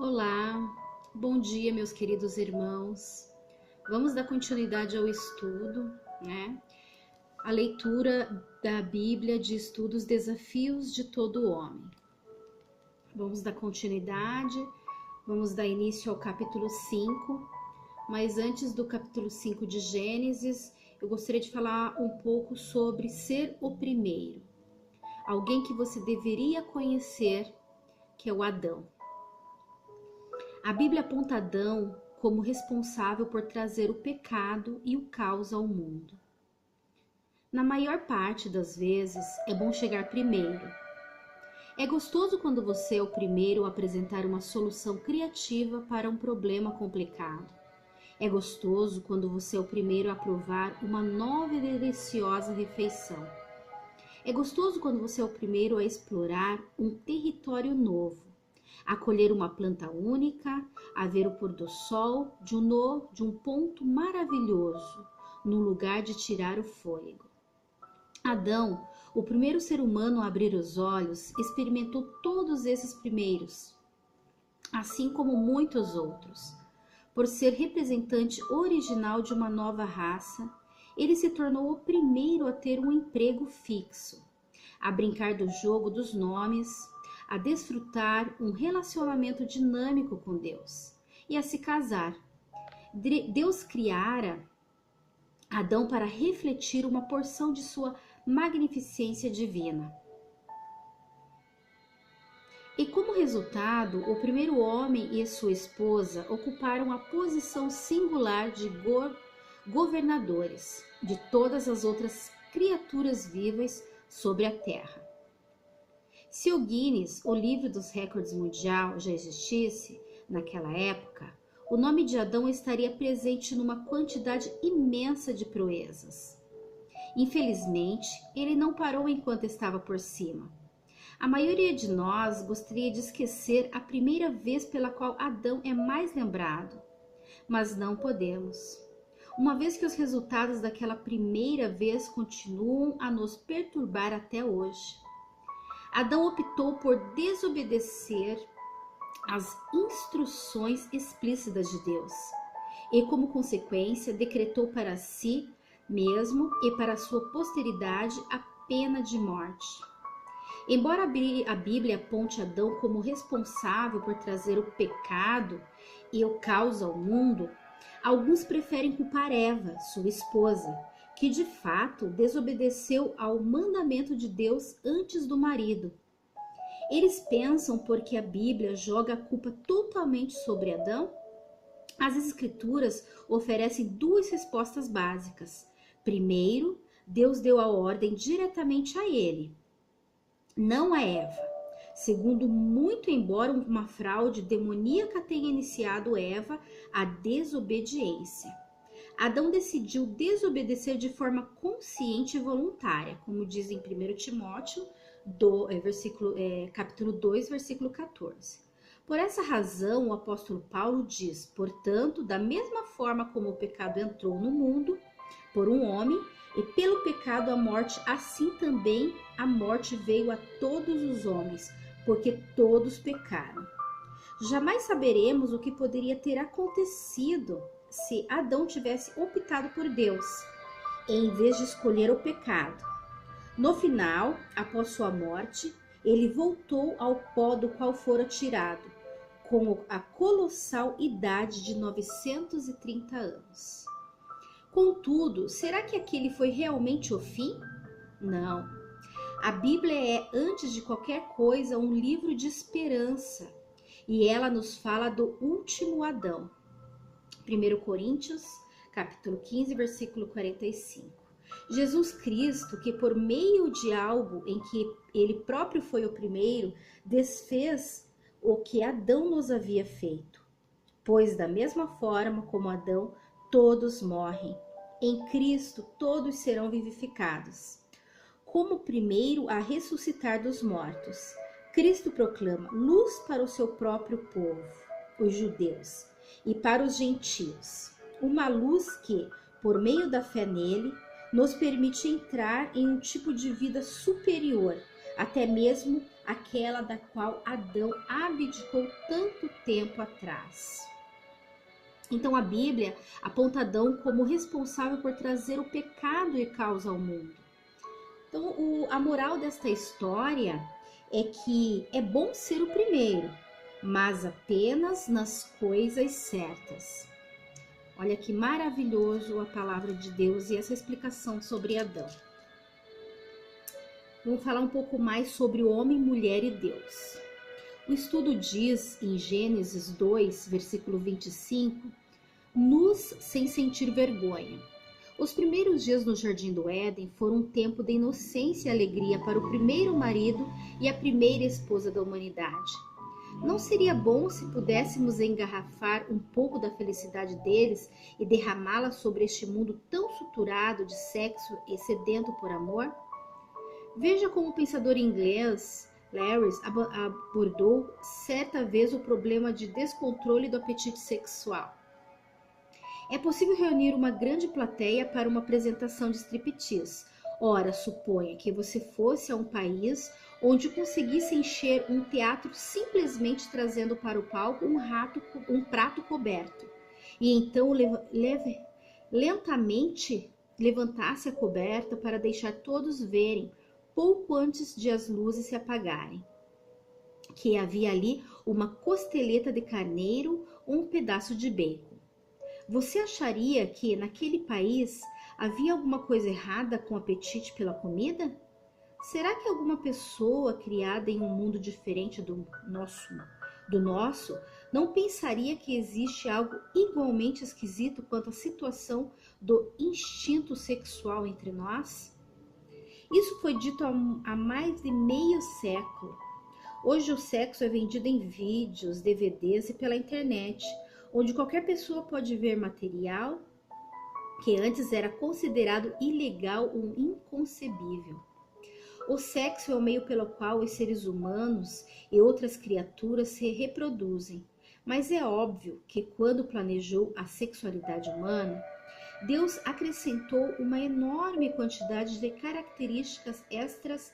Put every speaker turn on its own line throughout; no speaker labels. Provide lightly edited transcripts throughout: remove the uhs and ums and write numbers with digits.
Olá, bom dia, meus queridos irmãos. Vamos dar continuidade ao estudo, né? A leitura da Bíblia de Estudos Desafios de todo homem. Vamos dar continuidade, vamos dar início ao capítulo 5, mas antes do capítulo 5 de Gênesis, eu gostaria de falar um pouco sobre ser o primeiro. Alguém que você deveria conhecer, que é o Adão. A Bíblia aponta Adão como responsável por trazer o pecado e o caos ao mundo. Na maior parte das vezes, é bom chegar primeiro. É gostoso quando você é o primeiro a apresentar uma solução criativa para um problema complicado. É gostoso quando você é o primeiro a provar uma nova e deliciosa refeição. É gostoso quando você é o primeiro a explorar um território novo, a colher uma planta única, a ver o pôr do sol de um ponto maravilhoso, no lugar de tirar o fôlego. Adão, o primeiro ser humano a abrir os olhos, experimentou todos esses primeiros, assim como muitos outros. Por ser representante original de uma nova raça, ele se tornou o primeiro a ter um emprego fixo, a brincar do jogo dos nomes, a desfrutar um relacionamento dinâmico com Deus e a se casar. Deus criara Adão para refletir uma porção de sua magnificência divina. E como resultado, o primeiro homem e sua esposa ocuparam a posição singular de governadores de todas as outras criaturas vivas sobre a terra. Se o Guinness, o livro dos recordes mundial, já existisse naquela época, o nome de Adão estaria presente numa quantidade imensa de proezas. Infelizmente, ele não parou enquanto estava por cima. A maioria de nós gostaria de esquecer a primeira vez pela qual Adão é mais lembrado, mas não podemos, uma vez que os resultados daquela primeira vez continuam a nos perturbar até hoje. Adão optou por desobedecer às instruções explícitas de Deus e, como consequência, decretou para si mesmo e para sua posteridade a pena de morte. Embora a Bíblia aponte Adão como responsável por trazer o pecado e o caos ao mundo, alguns preferem culpar Eva, sua esposa, que de fato desobedeceu ao mandamento de Deus antes do marido. Eles pensam porque a Bíblia joga a culpa totalmente sobre Adão? As Escrituras oferecem duas respostas básicas. Primeiro, Deus deu a ordem diretamente a ele, não a Eva. Segundo, muito embora uma fraude demoníaca tenha iniciado Eva à desobediência, Adão decidiu desobedecer de forma consciente e voluntária, como diz em 1 Timóteo, capítulo 2, versículo 14. Por essa razão, o apóstolo Paulo diz: portanto, da mesma forma como o pecado entrou no mundo, por um homem, e pelo pecado a morte, assim também a morte veio a todos os homens, porque todos pecaram. Jamais saberemos o que poderia ter acontecido se Adão tivesse optado por Deus, em vez de escolher o pecado. No final, após sua morte, ele voltou ao pó do qual fora tirado, com a colossal idade de 930 anos. Contudo, será que aquele foi realmente o fim? Não. A Bíblia é, antes de qualquer coisa, um livro de esperança, e ela nos fala do último Adão. 1 Coríntios, capítulo 15, versículo 45. Jesus Cristo, que por meio de algo em que ele próprio foi o primeiro, desfez o que Adão nos havia feito. Pois da mesma forma como Adão, todos morrem. Em Cristo, todos serão vivificados. Como o primeiro a ressuscitar dos mortos, Cristo proclama luz para o seu próprio povo, os judeus, e para os gentios. Uma luz que, por meio da fé nele, nos permite entrar em um tipo de vida superior, até mesmo aquela da qual Adão abdicou tanto tempo atrás. Então a Bíblia aponta Adão como responsável por trazer o pecado e causa ao mundo. Então a moral desta história é que é bom ser o primeiro, mas apenas nas coisas certas. Olha que maravilhoso a palavra de Deus e essa explicação sobre Adão. Vamos falar um pouco mais sobre o homem, mulher e Deus. O estudo diz em Gênesis 2, versículo 25, nus sem sentir vergonha. Os primeiros dias no Jardim do Éden foram um tempo de inocência e alegria para o primeiro marido e a primeira esposa da humanidade. Não seria bom se pudéssemos engarrafar um pouco da felicidade deles e derramá-la sobre este mundo tão suturado de sexo e sedento por amor? Veja como o pensador inglês Larry abordou certa vez o problema de descontrole do apetite sexual. É possível reunir uma grande plateia para uma apresentação de striptease. Ora, suponha que você fosse a um país onde conseguisse encher um teatro simplesmente trazendo para o palco um prato coberto. E então lentamente levantasse a coberta para deixar todos verem, pouco antes de as luzes se apagarem, que havia ali uma costeleta de carneiro ou um pedaço de bacon. Você acharia que naquele país havia alguma coisa errada com o apetite pela comida? Será que alguma pessoa criada em um mundo diferente do nosso não pensaria que existe algo igualmente esquisito quanto à situação do instinto sexual entre nós? Isso foi dito há mais de meio século. Hoje o sexo é vendido em vídeos, DVDs e pela internet, onde qualquer pessoa pode ver material que antes era considerado ilegal ou inconcebível. O sexo é o meio pelo qual os seres humanos e outras criaturas se reproduzem, mas é óbvio que quando planejou a sexualidade humana, Deus acrescentou uma enorme quantidade de características extras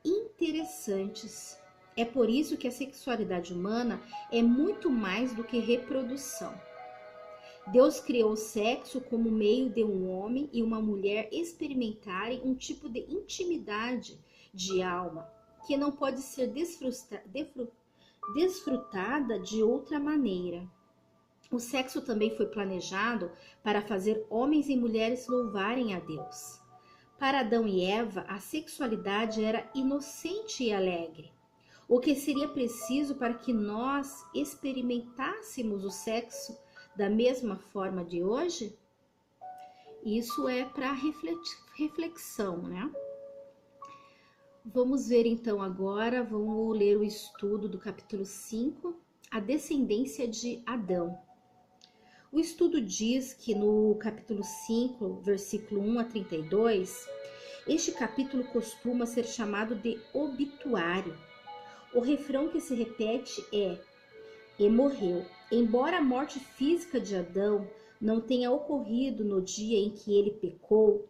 interessantes. É por isso que a sexualidade humana é muito mais do que reprodução. Deus criou o sexo como meio de um homem e uma mulher experimentarem um tipo de intimidade de alma que não pode ser desfrutada de outra maneira. O sexo também foi planejado para fazer homens e mulheres louvarem a Deus. Para Adão e Eva, a sexualidade era inocente e alegre. O que seria preciso para que nós experimentássemos o sexo da mesma forma de hoje? Isso é para reflexão, né? Vamos ver então agora, vamos ler o estudo do capítulo 5, a descendência de Adão. O estudo diz que no capítulo 5, versículo 1 a 32, este capítulo costuma ser chamado de obituário. O refrão que se repete é: e morreu. Embora a morte física de Adão não tenha ocorrido no dia em que ele pecou,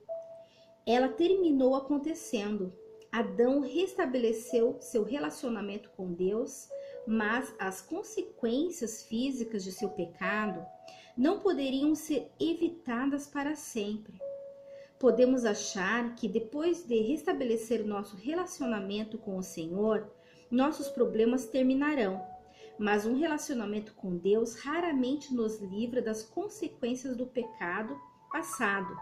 ela terminou acontecendo. Adão restabeleceu seu relacionamento com Deus, mas as consequências físicas de seu pecado não poderiam ser evitadas para sempre. Podemos achar que depois de restabelecer nosso relacionamento com o Senhor, nossos problemas terminarão, mas um relacionamento com Deus raramente nos livra das consequências do pecado passado.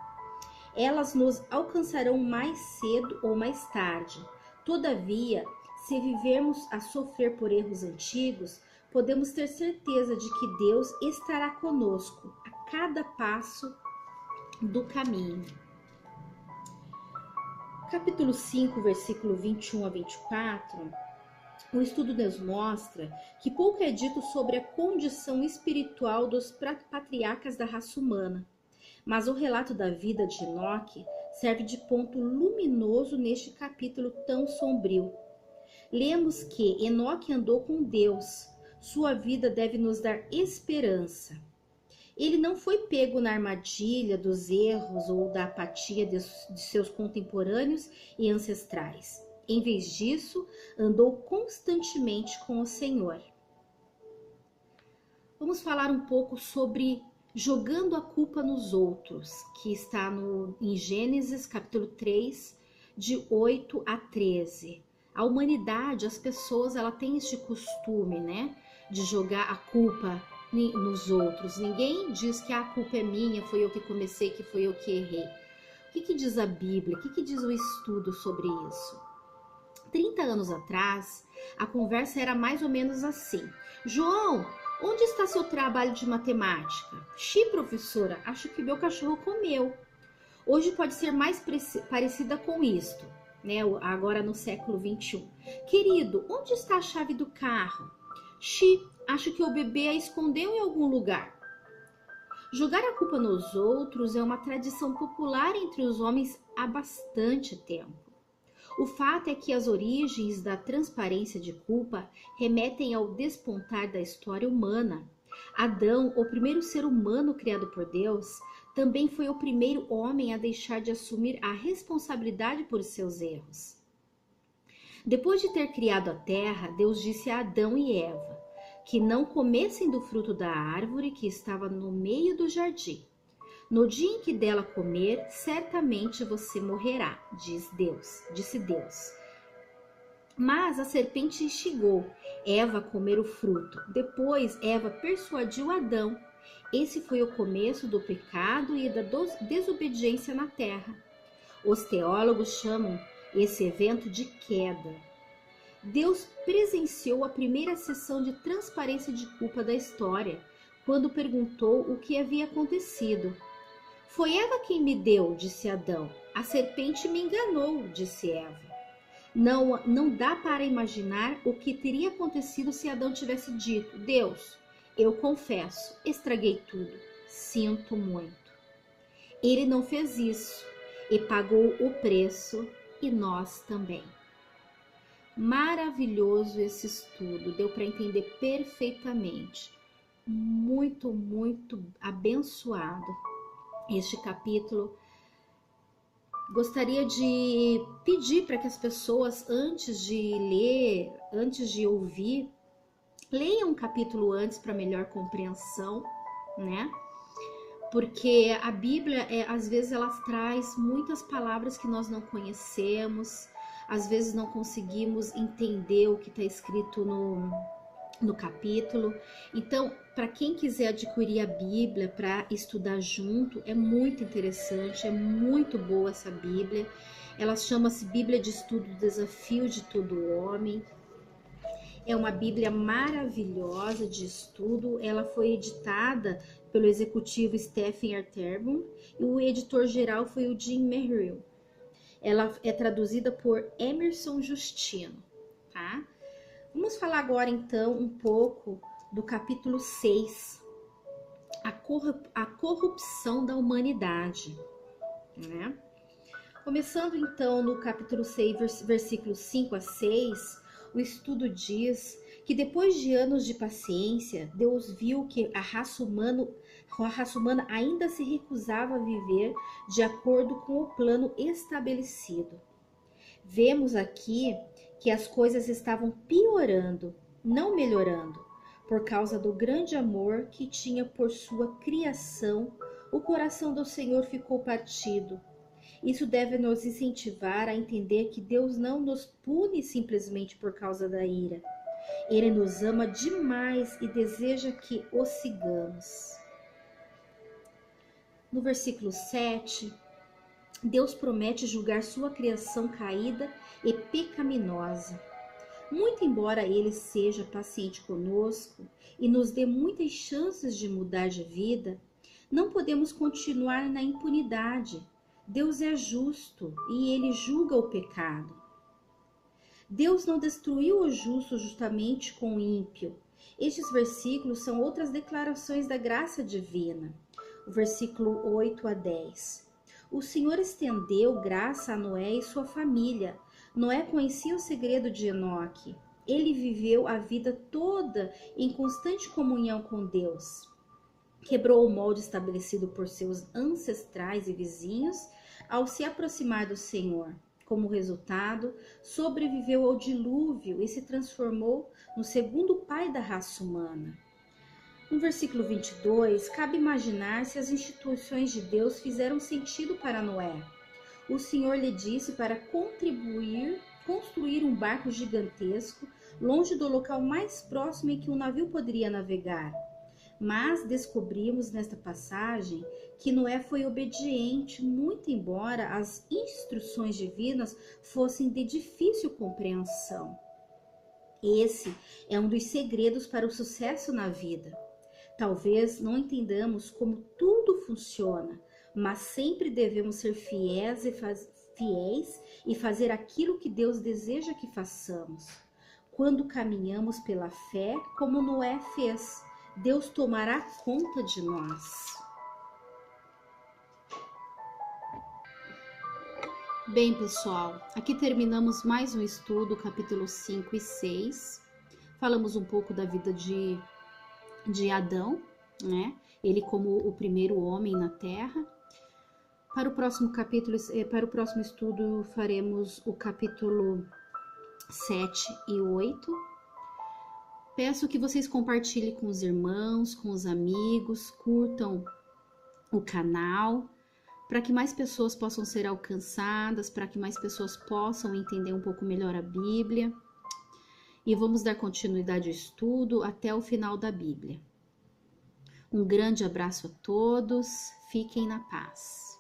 Elas nos alcançarão mais cedo ou mais tarde. Todavia, se vivermos a sofrer por erros antigos, podemos ter certeza de que Deus estará conosco a cada passo do caminho. Capítulo 5, versículo 21 a 24, o estudo nos mostra que pouco é dito sobre a condição espiritual dos patriarcas da raça humana, mas o relato da vida de Enoque serve de ponto luminoso neste capítulo tão sombrio. Lemos que Enoque andou com Deus. Sua vida deve nos dar esperança. Ele não foi pego na armadilha dos erros ou da apatia de seus contemporâneos e ancestrais. Em vez disso, andou constantemente com o Senhor. Vamos falar um pouco sobre jogando a culpa nos outros, que está em Gênesis capítulo 3, de 8 a 13. A humanidade, as pessoas, ela tem este costume, né, de jogar a culpa nos outros. Ninguém diz que a culpa é minha, foi eu que comecei, que foi eu que errei. O que diz a Bíblia? O que diz o estudo sobre isso? 30 anos atrás, a conversa era mais ou menos assim. João, onde está seu trabalho de matemática? Xi, professora, acho que meu cachorro comeu. Hoje pode ser mais parecida com isto, né? Agora no século 21. Querido, onde está a chave do carro? Xi, acho que o bebê a escondeu em algum lugar. Jogar a culpa nos outros é uma tradição popular entre os homens há bastante tempo. O fato é que as origens da transparência de culpa remetem ao despontar da história humana. Adão, o primeiro ser humano criado por Deus, também foi o primeiro homem a deixar de assumir a responsabilidade por seus erros. Depois de ter criado a terra, Deus disse a Adão e Eva que não comessem do fruto da árvore que estava no meio do jardim. No dia em que dela comer, certamente você morrerá, disse Deus. Mas a serpente instigou Eva a comer o fruto. Depois, Eva persuadiu Adão. Esse foi o começo do pecado e da desobediência na terra. Os teólogos chamam esse evento de queda. Deus presenciou a primeira sessão de transparência de culpa da história, quando perguntou o que havia acontecido. Foi Eva quem me deu, disse Adão. A serpente me enganou, disse Eva. Não dá para imaginar o que teria acontecido se Adão tivesse dito: Deus, eu confesso, estraguei tudo, sinto muito. Ele não fez isso e pagou o preço, e nós também. Maravilhoso esse estudo, deu para entender perfeitamente. Muito, muito abençoado este capítulo. Gostaria de pedir para que as pessoas, antes de ler, antes de ouvir, leiam um capítulo antes para melhor compreensão, né? Porque a Bíblia, às vezes, ela traz muitas palavras que nós não conhecemos, às vezes não conseguimos entender o que está escrito no capítulo. Então, para quem quiser adquirir a Bíblia para estudar junto, é muito interessante, é muito boa essa Bíblia. Ela chama-se Bíblia de Estudo Desafio de Todo Homem. É uma Bíblia maravilhosa de estudo. Ela foi editada pelo executivo Stephen Arterburn e o editor-geral foi o Jim Merrill. Ela é traduzida por Emerson Justino, tá? Vamos falar agora, então, um pouco do capítulo 6, a corrupção da humanidade, né? Começando, então, no capítulo 6, versículos 5 a 6, o estudo diz que depois de anos de paciência, Deus viu que a raça humana ainda se recusava a viver de acordo com o plano estabelecido. Vemos aqui que as coisas estavam piorando, não melhorando. Por causa do grande amor que tinha por sua criação, o coração do Senhor ficou partido. Isso deve nos incentivar a entender que Deus não nos pune simplesmente por causa da ira. Ele nos ama demais e deseja que o sigamos. No versículo 7, Deus promete julgar sua criação caída e pecaminosa. Muito embora Ele seja paciente conosco e nos dê muitas chances de mudar de vida, não podemos continuar na impunidade. Deus é justo e Ele julga o pecado. Deus não destruiu o justo justamente com o ímpio. Estes versículos são outras declarações da graça divina. O versículo 8 a 10. O Senhor estendeu graça a Noé e sua família. Noé conhecia o segredo de Enoque. Ele viveu a vida toda em constante comunhão com Deus. Quebrou o molde estabelecido por seus ancestrais e vizinhos ao se aproximar do Senhor. Como resultado, sobreviveu ao dilúvio e se transformou no segundo pai da raça humana. No versículo 22, cabe imaginar se as instituições de Deus fizeram sentido para Noé. O Senhor lhe disse para construir um barco gigantesco, longe do local mais próximo em que um navio poderia navegar. Mas descobrimos nesta passagem que Noé foi obediente, muito embora as instruções divinas fossem de difícil compreensão. Esse é um dos segredos para o sucesso na vida. Talvez não entendamos como tudo funciona, mas sempre devemos ser fiéis e fazer aquilo que Deus deseja que façamos. Quando caminhamos pela fé, como Noé fez, Deus tomará conta de nós. Bem, pessoal, aqui terminamos mais um estudo, capítulo 5 e 6. Falamos um pouco da vida de Adão, né? Ele como o primeiro homem na Terra. Para o próximo capítulo, para o próximo estudo, faremos o capítulo 7 e 8. Peço que vocês compartilhem com os irmãos, com os amigos, curtam o canal, para que mais pessoas possam ser alcançadas, para que mais pessoas possam entender um pouco melhor a Bíblia. E vamos dar continuidade ao estudo até o final da Bíblia. Um grande abraço a todos, fiquem na paz.